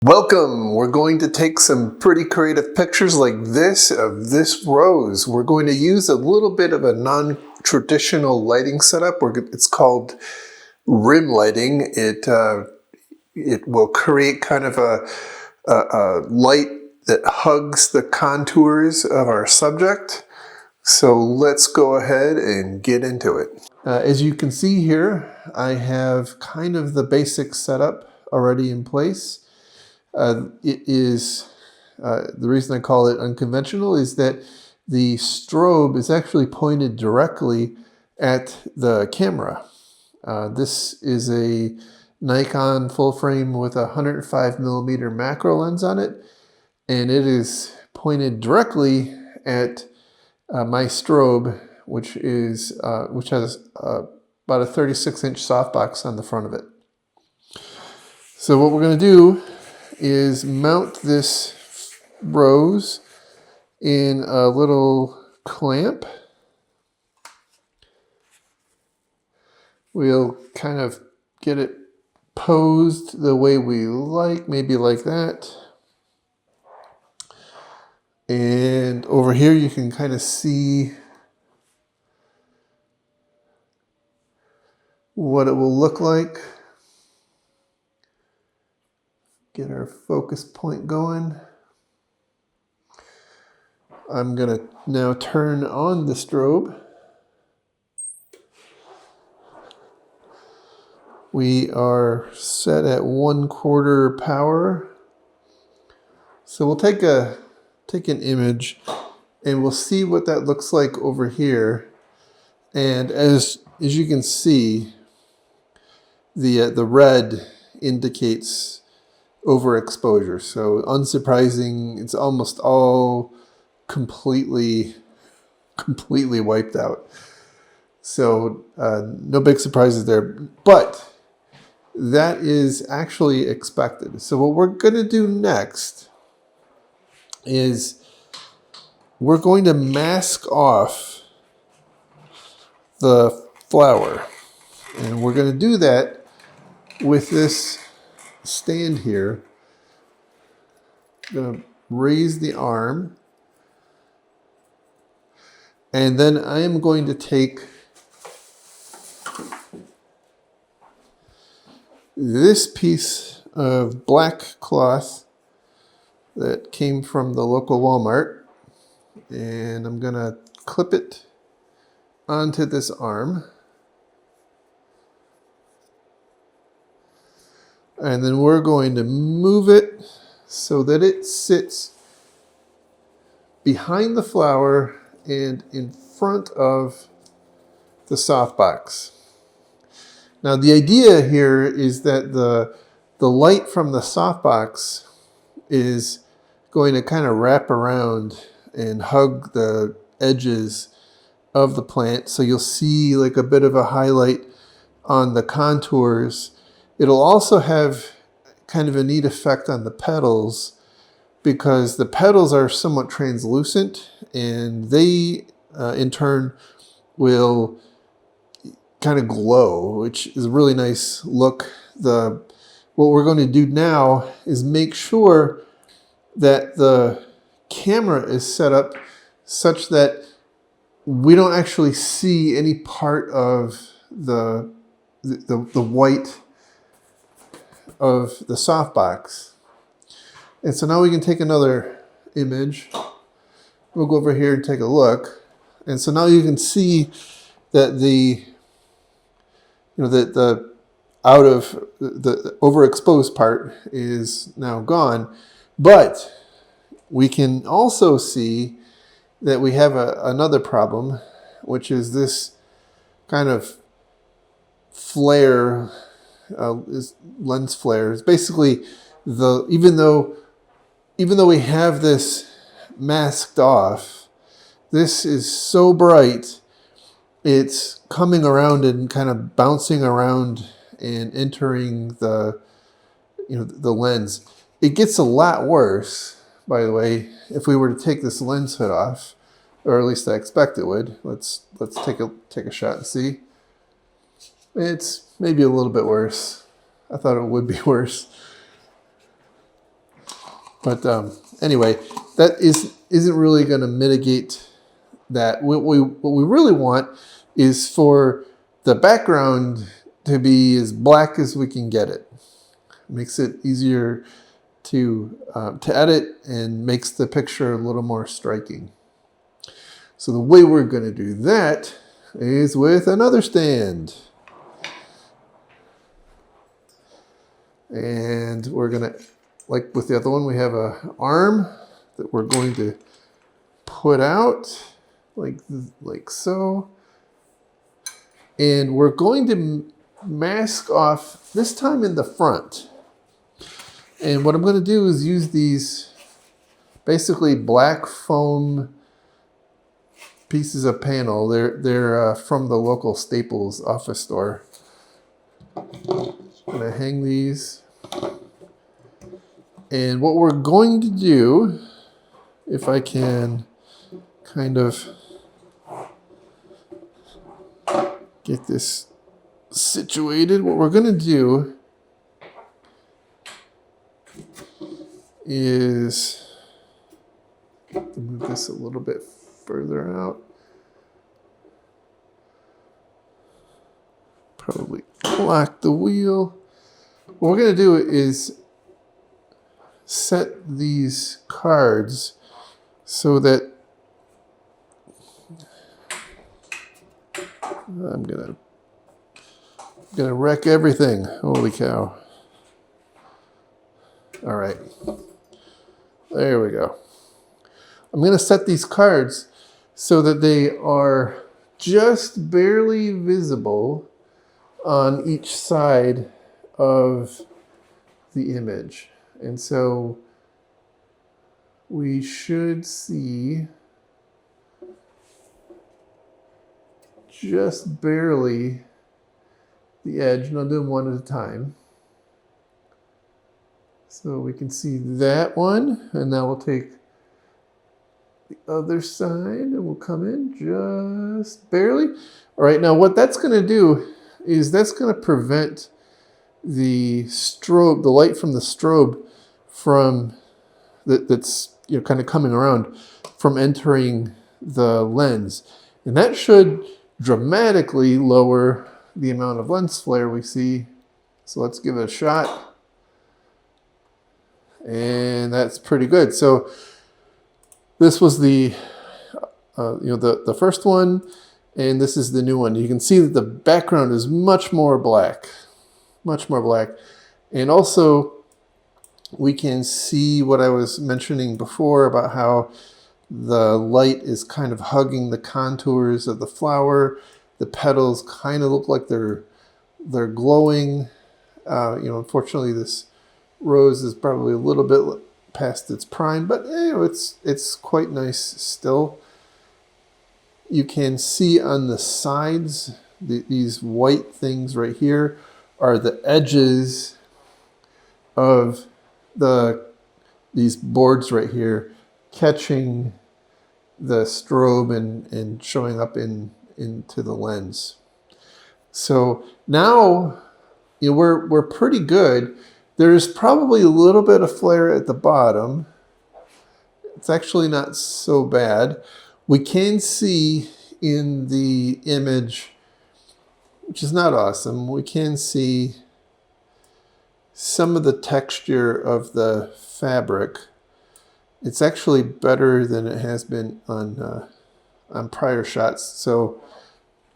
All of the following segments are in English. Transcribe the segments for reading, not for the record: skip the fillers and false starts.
Welcome! We're going to take some pretty creative pictures like this of this rose. We're going to use a little bit of a non-traditional lighting setup. It's called rim lighting. It will create kind of a light that hugs the contours of our subject. So let's go ahead and get into it. As you can see here, I have kind of the basic setup already in place. The reason I call it unconventional is that the strobe is actually pointed directly at the camera. This is a Nikon full frame with a 105mm macro lens on it, and it is pointed directly at my strobe, which has about a 36-inch softbox on the front of it. So what we're going to do is mount this rose in a little clamp. We'll kind of get it posed the way we like, maybe like that. And over here you can kind of see what it will look like. Get our focus point going. I'm going to now turn on the strobe. We are set at 1/4 power. So we'll take an image and we'll see what that looks like over here. And as you can see, the red indicates overexposure. So unsurprising, it's almost all completely wiped out. So no big surprises there, but that is actually expected. So what we're going to do next is we're going to mask off the flower, and we're going to do that with this stand here. I'm going to raise the arm, and then I am going to take this piece of black cloth that came from the local Walmart, and I'm going to clip it onto this arm. And then we're going to move it so that it sits behind the flower and in front of the softbox. Now the idea here is that the light from the softbox is going to kind of wrap around and hug the edges of the plant. So you'll see like a bit of a highlight on the contours. It'll also have kind of a neat effect on the petals because the petals are somewhat translucent, and they in turn will kind of glow, which is a really nice look. What we're going to do now is make sure that the camera is set up such that we don't actually see any part of the white of the softbox. And so now we can take another image. We'll go over here and take a look. And so now you can see that the overexposed part is now gone. But we can also see that we have another problem, which is this kind of flare, is lens flare. It's basically even though we have this masked off, this is so bright, it's coming around and kind of bouncing around and entering the lens. It gets a lot worse, by the way, if we were to take this lens hood off, or at least I expect it would. Let's take a shot and see. It's maybe a little bit worse. I thought it would be worse. But anyway, that isn't really going to mitigate that. What we really want is for the background to be as black as we can get it. Makes it easier to edit and makes the picture a little more striking. So the way we're going to do that is with another stand. And we're going to, like with the other one, we have an arm that we're going to put out like so. And we're going to mask off, this time in the front. And what I'm going to do is use these basically black foam pieces of panel. They're from the local Staples office store. I'm going to hang these. And what we're going to do, if I can kind of get this situated, what we're going to do is move this a little bit further out. Probably block the wheel. What we're going to do is set these cards so that I'm gonna wreck everything. Holy cow. All right. There we go. I'm going to set these cards so that they are just barely visible on each side of the image. And so we should see just barely the edge, and I'll do them one at a time. So we can see that one, and now we'll take the other side and we'll come in just barely. All right, now what that's going to do is that's going to prevent the strobe, the light from the strobe from that's kind of coming around from entering the lens. And that should dramatically lower the amount of lens flare we see. So let's give it a shot. And that's pretty good. So this was the the first one, and this is the new one. You can see that the background is much more black. And also we can see what I was mentioning before about how the light is kind of hugging the contours of the flower. The petals kind of look like they're glowing. Unfortunately, this rose is probably a little bit past its prime, but it's quite nice still. You can see on the sides, these white things right here are the edges of these boards right here catching the strobe and showing up into the lens. So now we're pretty good. There's probably a little bit of flare at the bottom. It's actually not so bad. We can see in the image, which is not awesome, we can see some of the texture of the fabric. It's actually better than it has been on prior shots. So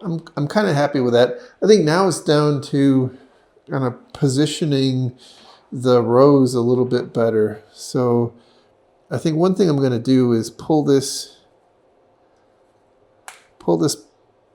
I'm kind of happy with that. I think now it's down to kind of positioning the rose a little bit better. So I think one thing I'm going to do is pull this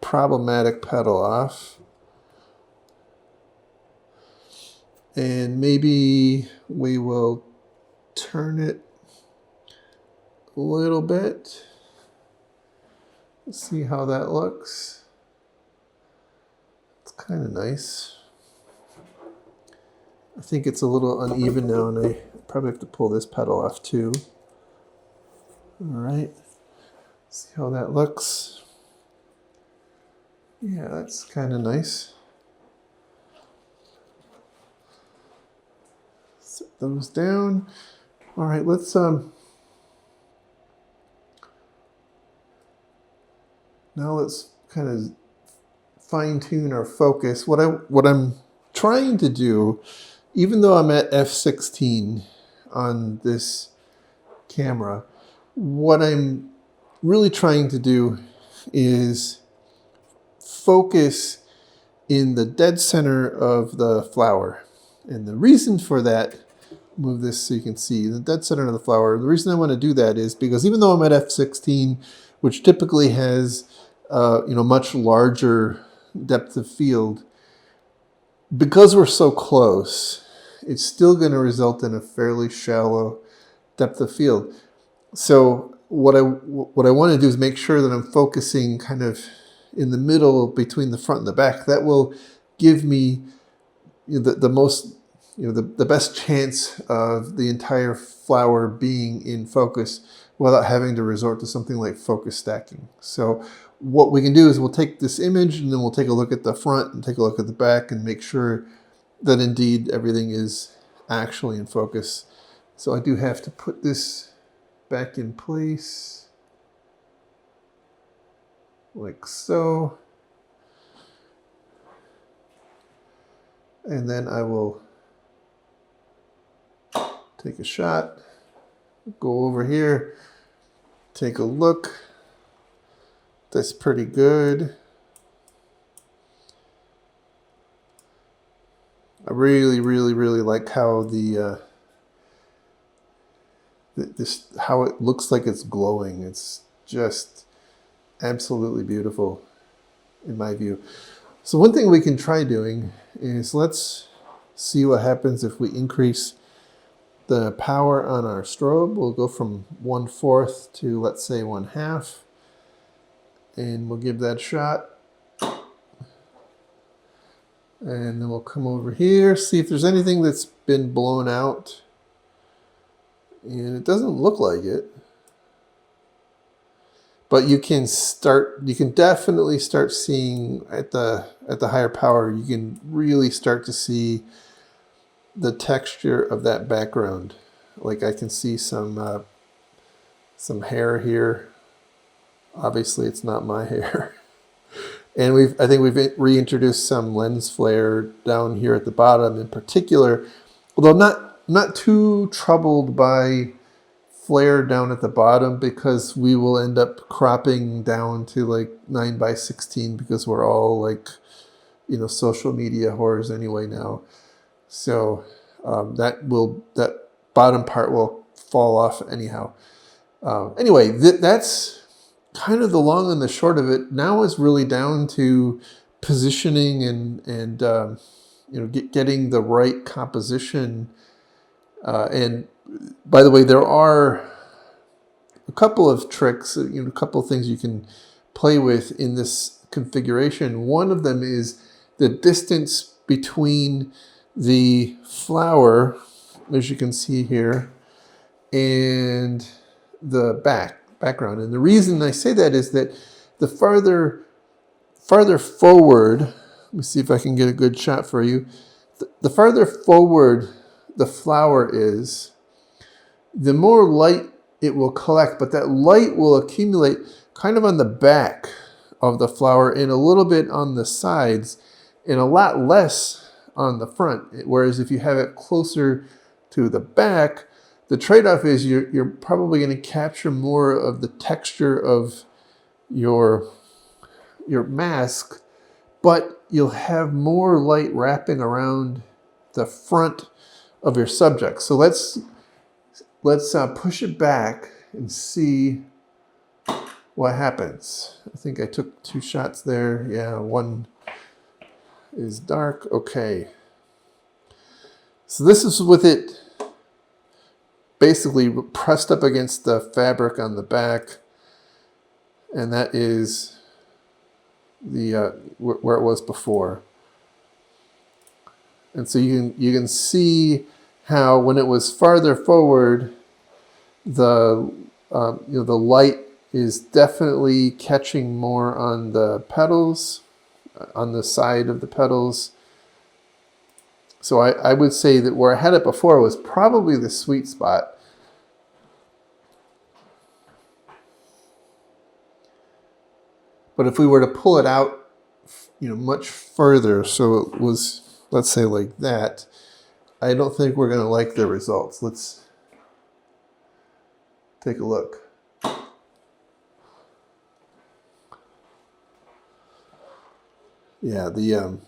problematic petal off. And maybe we will turn it a little bit. Let's see how that looks. It's kind of nice. I think it's a little uneven now, and I probably have to pull this petal off too. All right, see how that looks. Yeah, that's kind of nice. Set those down. All right, let's now let's kind of fine tune our focus. What I'm trying to do, even though I'm at f16 on this camera, what I'm really trying to do is focus in the dead center of the flower. And the reason for that, move this so you can see the dead center of the flower. The reason I want to do that is because even though I'm at f16, which typically has much larger depth of field, because we're so close, it's still going to result in a fairly shallow depth of field. So what I want to do is make sure that I'm focusing kind of in the middle between the front and the back. That will give me the most, the best chance of the entire flower being in focus without having to resort to something like focus stacking. So what we can do is we'll take this image and then we'll take a look at the front and take a look at the back and make sure that indeed everything is actually in focus. So I do have to put this back in place like so. And then I will take a shot, go over here, take a look. That's pretty good. I really, really, really like how how it looks like it's glowing. It's just absolutely beautiful in my view. So one thing we can try doing is let's see what happens if we increase the power on our strobe. We'll go from 1/4 to, let's say, 1/2. And we'll give that a shot. And then we'll come over here, see if there's anything that's been blown out. And it doesn't look like it. But you can definitely start seeing at the higher power, you can really start to see the texture of that background. Like I can see some hair here. Obviously it's not my hair. And I think we've reintroduced some lens flare down here at the bottom in particular, although I'm not too troubled by flare down at the bottom because we will end up cropping down to like 9:16 because we're all like, social media whores anyway now. So that bottom part will fall off anyhow. Anyway, that's kind of the long and the short of it. Now is really down to positioning and getting the right composition. And by the way, there are a couple of tricks, a couple of things you can play with in this configuration. One of them is the distance between the flower, as you can see here, and the background. And the reason I say that is that the farther forward, let me see if I can get a good shot for you. The farther forward the flower is, the more light it will collect, but that light will accumulate kind of on the back of the flower and a little bit on the sides and a lot less on the front. Whereas if you have it closer to the back, the trade-off is you're probably going to capture more of the texture of your mask, but you'll have more light wrapping around the front of your subject. So let's push it back and see what happens. I think I took 2 shots there. Yeah, one is dark. Okay. So this is with it basically pressed up against the fabric on the back, and that is the where it was before. And so you can see how when it was farther forward, the light is definitely catching more on the petals, on the side of the petals. So I would say that where I had it before was probably the sweet spot. But if we were to pull it out, much further, so it was, let's say like that, I don't think we're going to like the results. Let's take a look. Yeah, the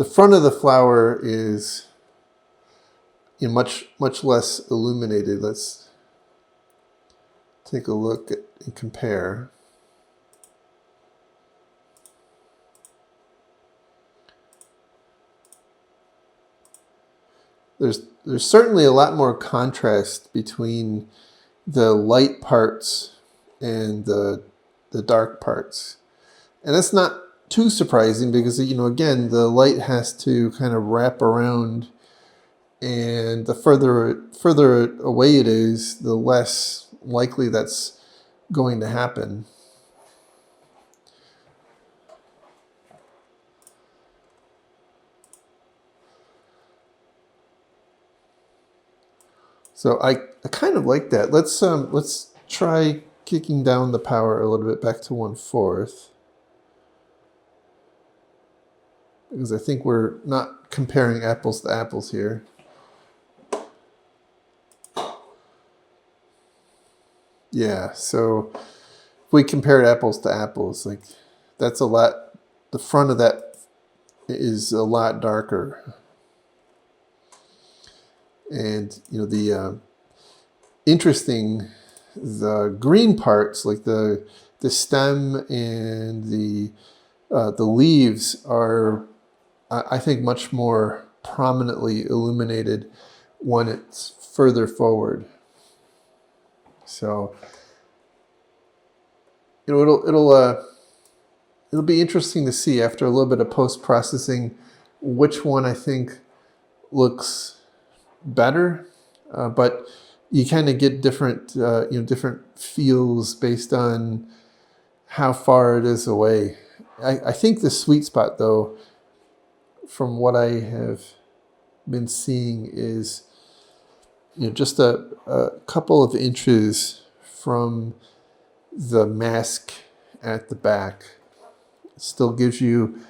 front of the flower is much less illuminated. Let's take a look and compare. There's certainly a lot more contrast between the light parts and the dark parts. And that's not too surprising because, again, the light has to kind of wrap around, and the further away it is, the less likely that's going to happen. So I kind of like that. Let's try kicking down the power a little bit back to 1/4. Because I think we're not comparing apples to apples here. Yeah, so if we compared apples to apples, like that's a lot, the front of that is a lot darker. And the interesting, the green parts, like the stem and the leaves, are, I think, much more prominently illuminated when it's further forward. So it'll be interesting to see after a little bit of post-processing which one I think looks better, but you kind of get different different feels based on how far it is away. I think the sweet spot, though, from what I have been seeing, is just a couple of inches from the mask at the back. Still gives you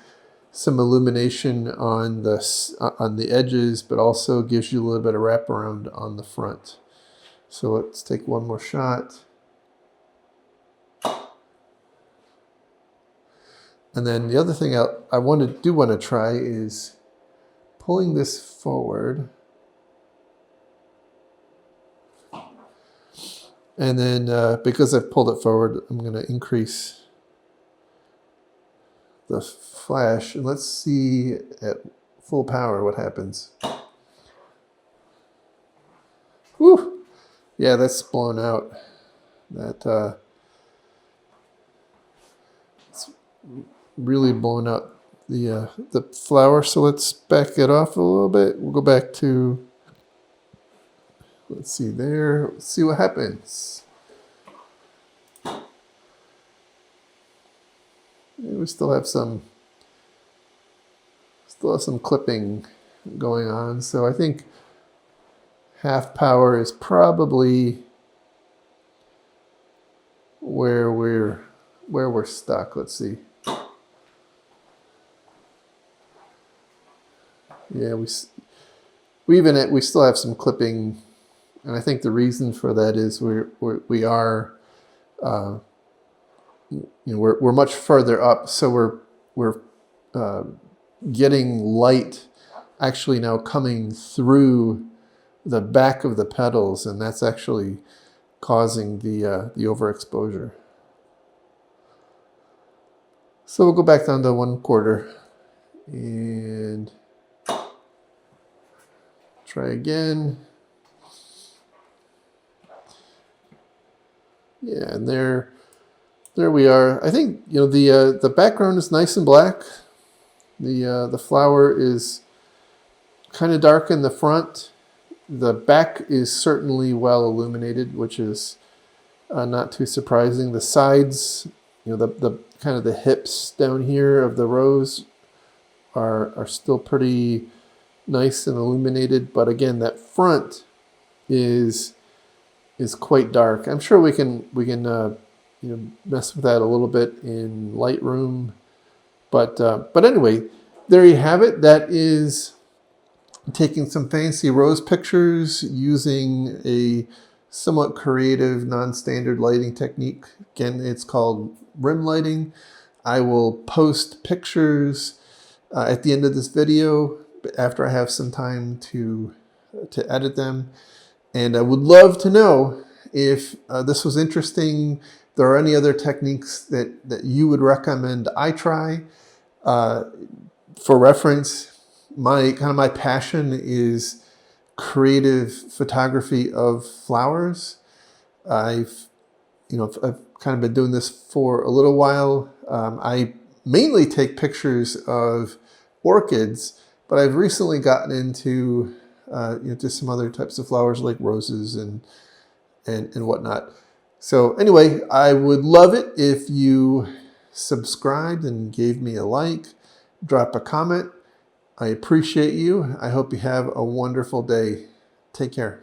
some illumination on the edges, but also gives you a little bit of wraparound on the front. So let's take one more shot. And then the other thing I want to try is pulling this forward. And then because I've pulled it forward, I'm going to increase the flash. And let's see at full power what happens. Whew. Yeah, that's blown out. It's really blown out the flower. So let's back it off a little bit. We'll go back to, let's see there. Let's see what happens. And we still have some clipping going on. So I think half power is probably where we're stuck. Let's see. Yeah, we still have some clipping, and I think the reason for that is we are we're much further up, so we're getting light actually now coming through the back of the petals, and that's actually causing the overexposure. So we'll go back down to 1/4 and try again. Yeah, and there we are. I think the background is nice and black. The flower is kind of dark in the front. The back is certainly well illuminated, which is not too surprising. The sides, the kind of the hips down here of the rose are still pretty nice and illuminated, but again, that front is quite dark. I'm sure we can mess with that a little bit in Lightroom. But anyway, there you have it. That is taking some fancy rose pictures using a somewhat creative non-standard lighting technique. Again, it's called rim lighting. I will post pictures at the end of this video after I have some time to edit them. And I would love to know if this was interesting. There are any other techniques that you would recommend I try. For reference, my passion is creative photography of flowers. I've kind of been doing this for a little while. I mainly take pictures of orchids, but I've recently gotten into just some other types of flowers like roses and whatnot. So anyway, I would love it if you subscribed and gave me a like, drop a comment. I appreciate you. I hope you have a wonderful day. Take care.